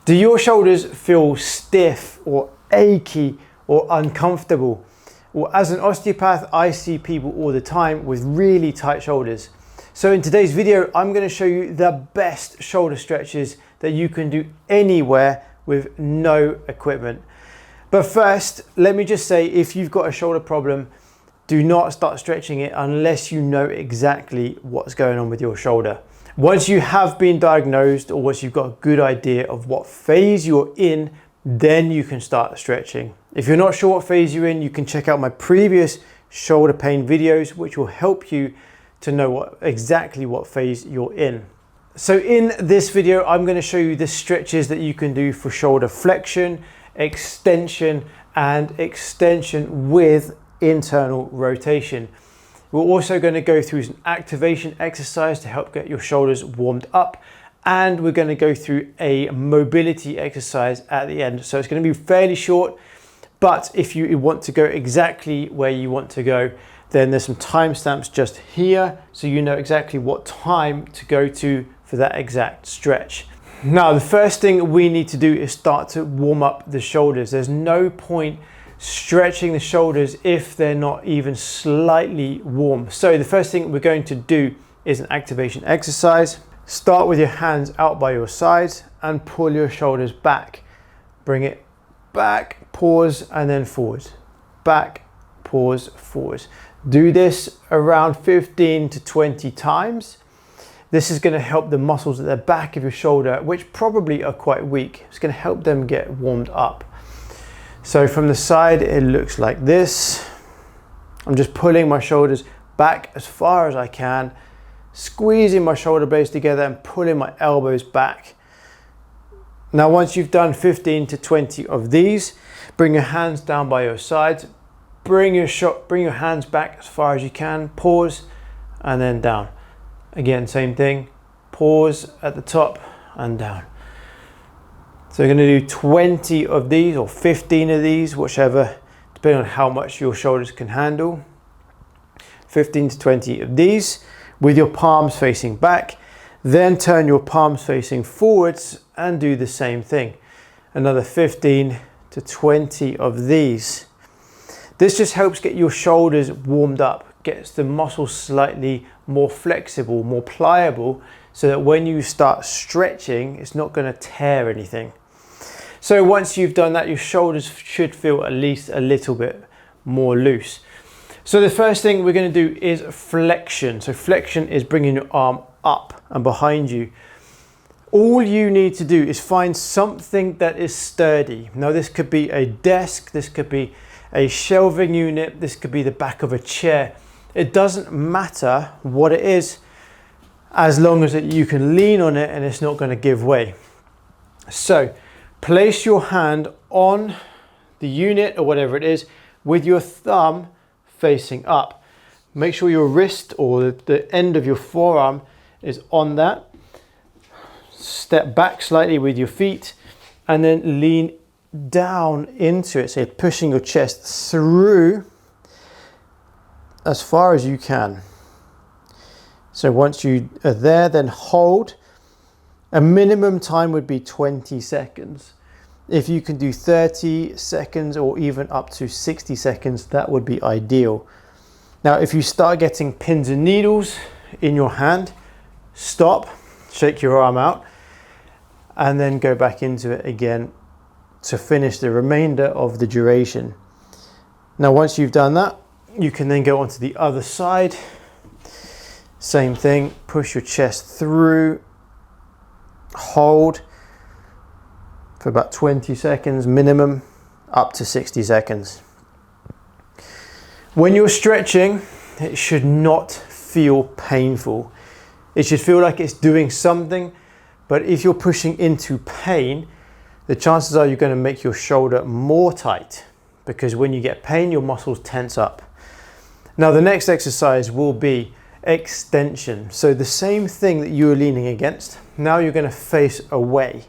Do your shoulders feel stiff or achy or uncomfortable? Well, as an osteopath, I see people all the time with really tight shoulders. So in today's video, I'm going to show you the best shoulder stretches that you can do anywhere with no equipment. But first, let me just say, if you've got a shoulder problem, do not start stretching it unless you know exactly what's going on with your shoulder. Once you have been diagnosed, or once you've got a good idea of what phase you're in, then you can start stretching. If you're not sure what phase you're in, you can check out my previous shoulder pain videos, which will help you to know exactly what phase you're in. So in this video, I'm going to show you the stretches that you can do for shoulder flexion, extension, and extension with internal rotation. We're also going to go through an activation exercise to help get your shoulders warmed up, and we're going to go through a mobility exercise at the end. So it's going to be fairly short, but if you want to go exactly where you want to go, then there's some timestamps just here, so you know exactly what time to go to for that exact stretch. Now, the first thing we need to do is start to warm up the shoulders. There's no point stretching the shoulders if they're not even slightly warm. So the first thing we're going to do is an activation exercise. Start with your hands out by your sides and pull your shoulders back. Bring it back, pause, and then forwards. Back, pause, forwards. Do this around 15 to 20 times. This is going to help the muscles at the back of your shoulder, which probably are quite weak. It's going to help them get warmed up. So from the side, it looks like this. I'm just pulling my shoulders back as far as I can, squeezing my shoulder blades together and pulling my elbows back. Now, once you've done 15 to 20 of these, bring your hands down by your sides, bring your hands back as far as you can, pause, and then down. Again, same thing, pause at the top and down. So we're going to do 20 of these or 15 of these, whichever, depending on how much your shoulders can handle. 15 to 20 of these with your palms facing back. Then turn your palms facing forwards and do the same thing. Another 15 to 20 of these. This just helps get your shoulders warmed up, gets the muscles slightly more flexible, more pliable, so that when you start stretching, it's not going to tear anything. So once you've done that, your shoulders should feel at least a little bit more loose. So the first thing we're going to do is flexion. So flexion is bringing your arm up and behind you. All you need to do is find something that is sturdy. Now, this could be a desk, this could be a shelving unit, this could be the back of a chair. It doesn't matter what it is, as long as you can lean on it and it's not going to give way. So place your hand on the unit or whatever it is with your thumb facing up. Make sure your wrist or the end of your forearm is on that. Step back slightly with your feet and then lean down into it. So you're pushing your chest through as far as you can. So once you are there, then hold. A minimum time would be 20 seconds. If you can do 30 seconds or even up to 60 seconds, that would be ideal. Now, if you start getting pins and needles in your hand, stop, shake your arm out, and then go back into it again to finish the remainder of the duration. Now, once you've done that, you can then go onto the other side. Same thing, push your chest through, hold for about 20 seconds minimum, up to 60 seconds. When you're stretching, it should not feel painful. It should feel like it's doing something, but if you're pushing into pain, the chances are you're going to make your shoulder more tight, because when you get pain, your muscles tense up. Now, the next exercise will be extension. So the same thing that you were leaning against, now you're going to face away.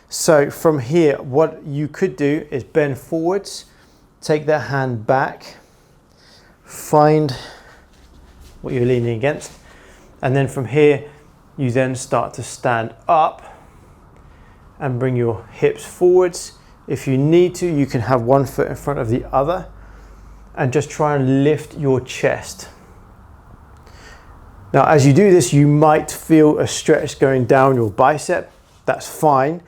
So from here, what you could do is bend forwards, take that hand back, find what you're leaning against, and then from here, you then start to stand up and bring your hips forwards. If you need to, you can have one foot in front of the other and just try and lift your chest. Now, as you do this, you might feel a stretch going down your bicep. That's fine.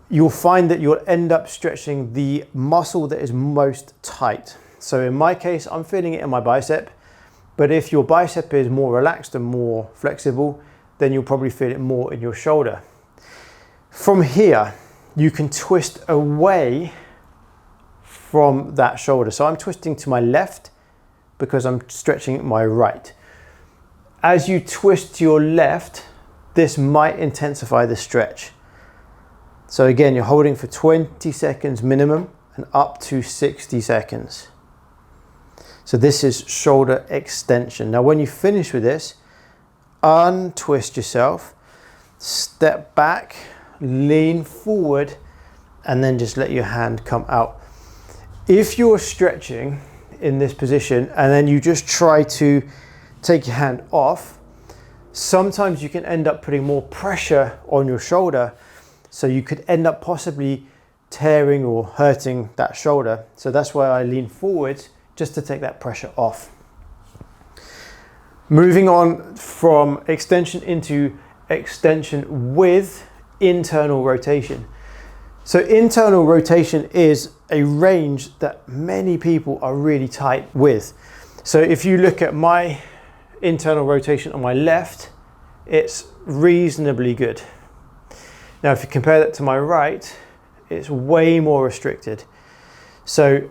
You'll find that you'll end up stretching the muscle that is most tight. So in my case, I'm feeling it in my bicep, but if your bicep is more relaxed and more flexible, then you'll probably feel it more in your shoulder. From here, you can twist away from that shoulder. So I'm twisting to my left because I'm stretching my right. As you twist to your left, this might intensify the stretch. So again, you're holding for 20 seconds minimum and up to 60 seconds. So this is shoulder extension. Now, when you finish with this, untwist yourself, step back, lean forward, and then just let your hand come out. If you're stretching in this position and then you just try to take your hand off, sometimes you can end up putting more pressure on your shoulder, so you could end up possibly tearing or hurting that shoulder. So that's why I lean forwards, just to take that pressure off. Moving on from extension into extension with internal rotation. So internal rotation is a range that many people are really tight with. So if you look at my internal rotation on my left, it's reasonably good. Now, if you compare that to my right, it's way more restricted. So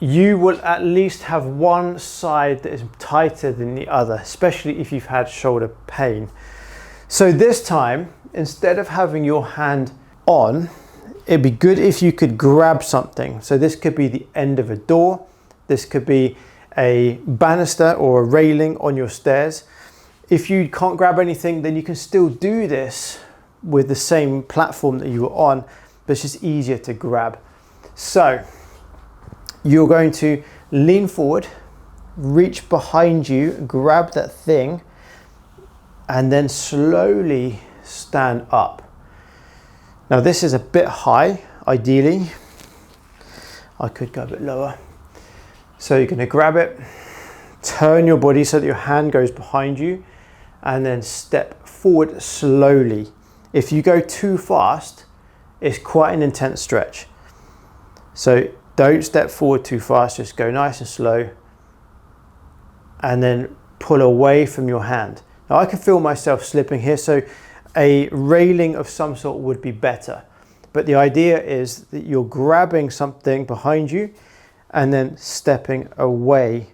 you will at least have one side that is tighter than the other, especially if you've had shoulder pain. So this time, instead of having your hand on, it'd be good if you could grab something. So this could be the end of a door. This could be a banister or a railing on your stairs. If you can't grab anything, then you can still do this with the same platform that you were on, but it's just easier to grab. So you're going to lean forward, reach behind you, grab that thing, and then slowly stand up. Now this is a bit high, ideally. I could go a bit lower. So you're going to grab it, turn your body so that your hand goes behind you, and then step forward slowly. If you go too fast, it's quite an intense stretch. So don't step forward too fast, just go nice and slow, and then pull away from your hand. Now I can feel myself slipping here, so a railing of some sort would be better. But the idea is that you're grabbing something behind you and then stepping away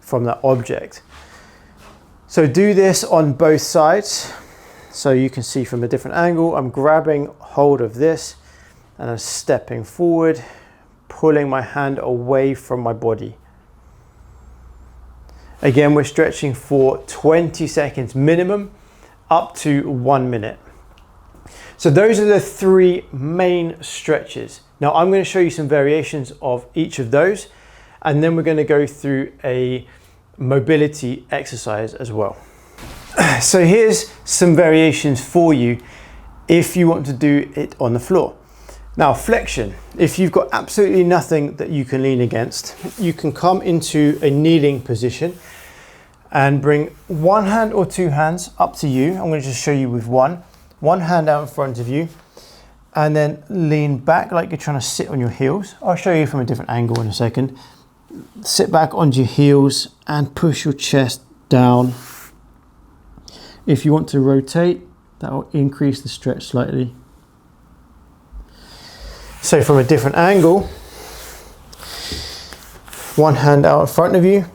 from that object. So do this on both sides. So you can see from a different angle, I'm grabbing hold of this and I'm stepping forward, pulling my hand away from my body. Again, we're stretching for 20 seconds minimum, up to 1 minute. So those are the three main stretches. Now I'm going to show you some variations of each of those, and then we're going to go through a mobility exercise as well. So here's some variations for you if you want to do it on the floor. Now, flexion, if you've got absolutely nothing that you can lean against, you can come into a kneeling position and bring one hand or two hands, up to you. I'm going to just show you with one hand out in front of you, and then lean back like you're trying to sit on your heels. I'll show you from a different angle in a second. Sit back onto your heels and push your chest down. If you want to rotate, that will increase the stretch slightly. So from a different angle, one hand out in front of you,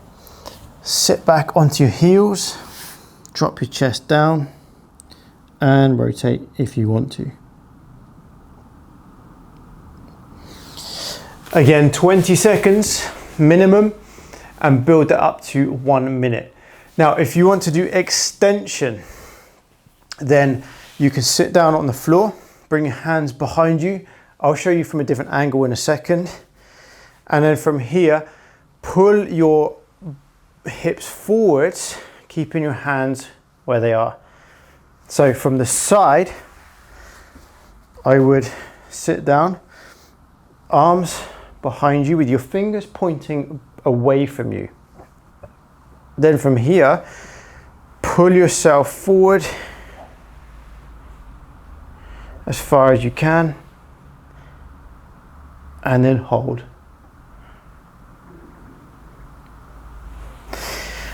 sit back onto your heels, drop your chest down, and rotate if you want to. Again, 20 seconds minimum, and build that up to 1 minute. Now, if you want to do extension, then you can sit down on the floor, bring your hands behind you. I'll show you from a different angle in a second. And then from here, pull your hips forwards, keeping your hands where they are. So from the side, I would sit down, arms behind you with your fingers pointing away from you. Then from here, pull yourself forward as far as you can, and then hold.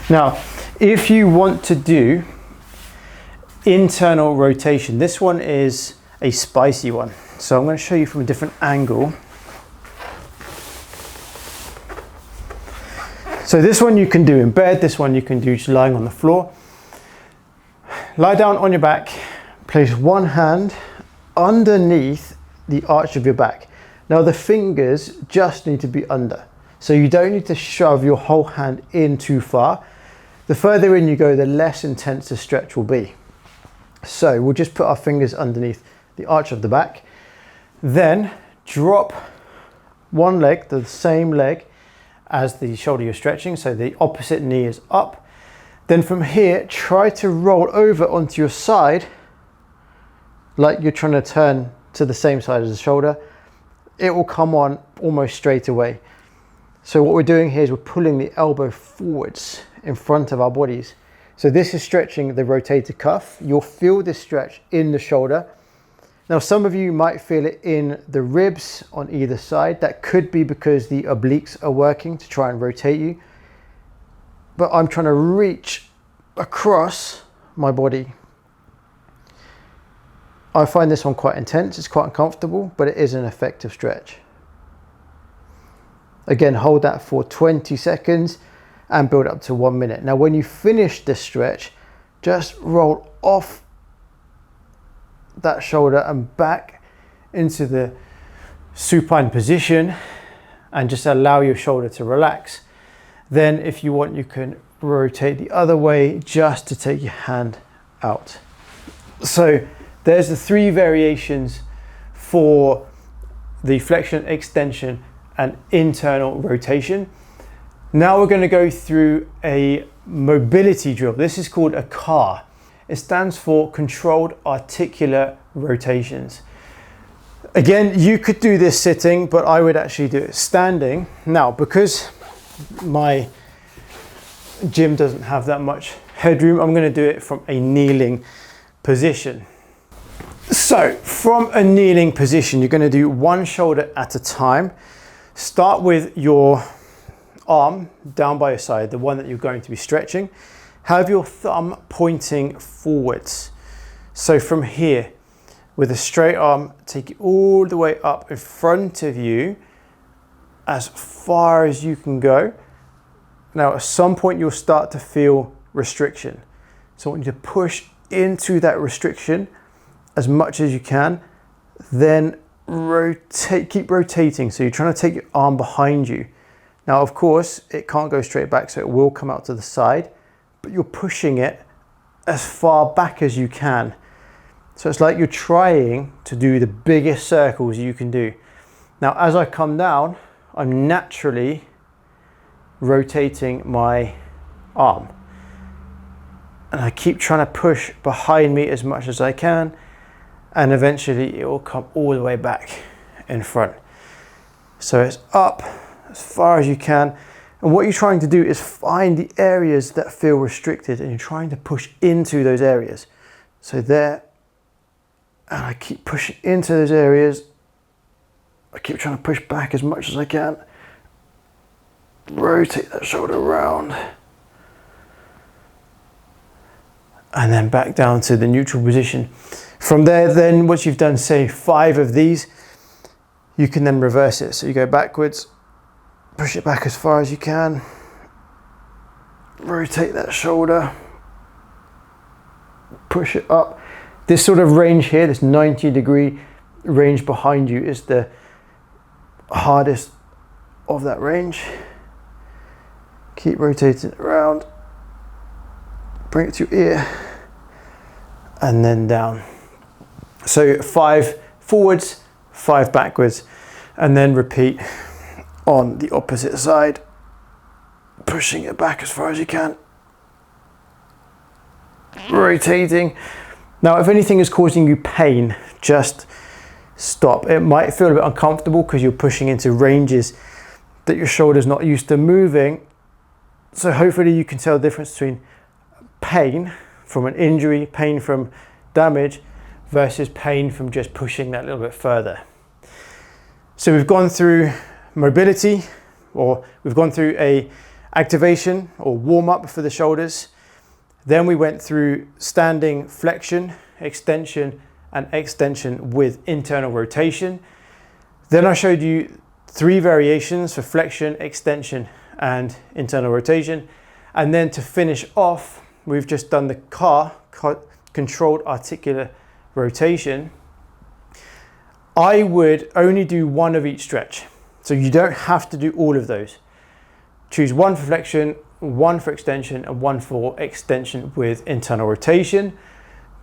Now, if you want to do internal rotation, this one is a spicy one. So I'm going to show you from a different angle. So this one you can do in bed, this one you can do just lying on the floor. Lie down on your back, place one hand underneath the arch of your back. Now the fingers just need to be under. So you don't need to shove your whole hand in too far. The further in you go, the less intense the stretch will be. So we'll just put our fingers underneath the arch of the back. Then drop one leg, the same leg as the shoulder you're stretching, so the opposite knee is up. Then from here, try to roll over onto your side like you're trying to turn to the same side as the shoulder. It will come on almost straight away. So what we're doing here is we're pulling the elbow forwards in front of our bodies. So this is stretching the rotator cuff. You'll feel this stretch in the shoulder. Now, some of you might feel it in the ribs on either side. That could be because the obliques are working to try and rotate you. But I'm trying to reach across my body. I find this one quite intense. It's quite uncomfortable, but it is an effective stretch. Again, hold that for 20 seconds and build up to 1 minute. Now, when you finish this stretch, just roll off that shoulder and back into the supine position and just allow your shoulder to relax. Then if you want, you can rotate the other way just to take your hand out. So there's the 3 variations for the flexion, extension and internal rotation. Now we're going to go through a mobility drill. This is called a CAR. It stands for controlled articular rotations. Again, you could do this sitting, but I would actually do it standing. Now, because my gym doesn't have that much headroom, I'm going to do it from a kneeling position. So from a kneeling position, you're going to do one shoulder at a time. Start with your arm down by your side, the one that you're going to be stretching. Have your thumb pointing forwards. So from here, with a straight arm, take it all the way up in front of you as far as you can go. Now, at some point, you'll start to feel restriction. So I want you to push into that restriction as much as you can, then rotate, keep rotating. So you're trying to take your arm behind you. Now, of course, it can't go straight back, so it will come out to the side, but you're pushing it as far back as you can. So it's like you're trying to do the biggest circles you can do. Now, as I come down, I'm naturally rotating my arm. And I keep trying to push behind me as much as I can, and eventually it will come all the way back in front. So it's up as far as you can. And what you're trying to do is find the areas that feel restricted, and you're trying to push into those areas. So there, and I keep pushing into those areas. I keep trying to push back as much as I can. Rotate that shoulder around. And then back down to the neutral position. From there, then once you've done, say, 5 of these, you can then reverse it. So you go backwards, push it back as far as you can, rotate that shoulder, push it up. This sort of range here, this 90-degree range behind you, is the hardest of that range. Keep rotating it around, bring it to your ear, and then down. So 5 forwards, 5 backwards, and then repeat on the opposite side, pushing it back as far as you can, rotating. Now, if anything is causing you pain, just stop. It might feel a bit uncomfortable because you're pushing into ranges that your shoulder's not used to moving. So hopefully you can tell the difference between pain from an injury, pain from damage, versus pain from just pushing that little bit further. So we've gone through mobility, or we've gone through a activation or warm up for the shoulders. Then we went through standing flexion, extension, and extension with internal rotation. Then I showed you 3 variations for flexion, extension, and internal rotation. And then to finish off, we've just done the controlled articular rotation. I would only do one of each stretch. So you don't have to do all of those. Choose one for flexion, one for extension, and one for extension with internal rotation.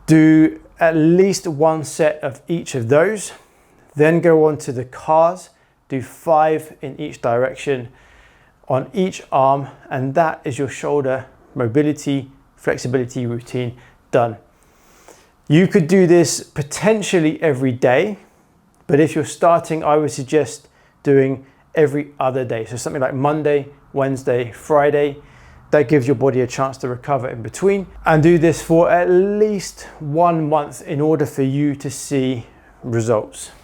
Do at least 1 set of each of those. Then go on to the CARs, do 5 in each direction on each arm, and that is your shoulder mobility, flexibility routine done. You could do this potentially every day, but if you're starting, I would suggest doing every other day. So something like Monday, Wednesday, Friday. That gives your body a chance to recover in between, and do this for at least 1 month in order for you to see results.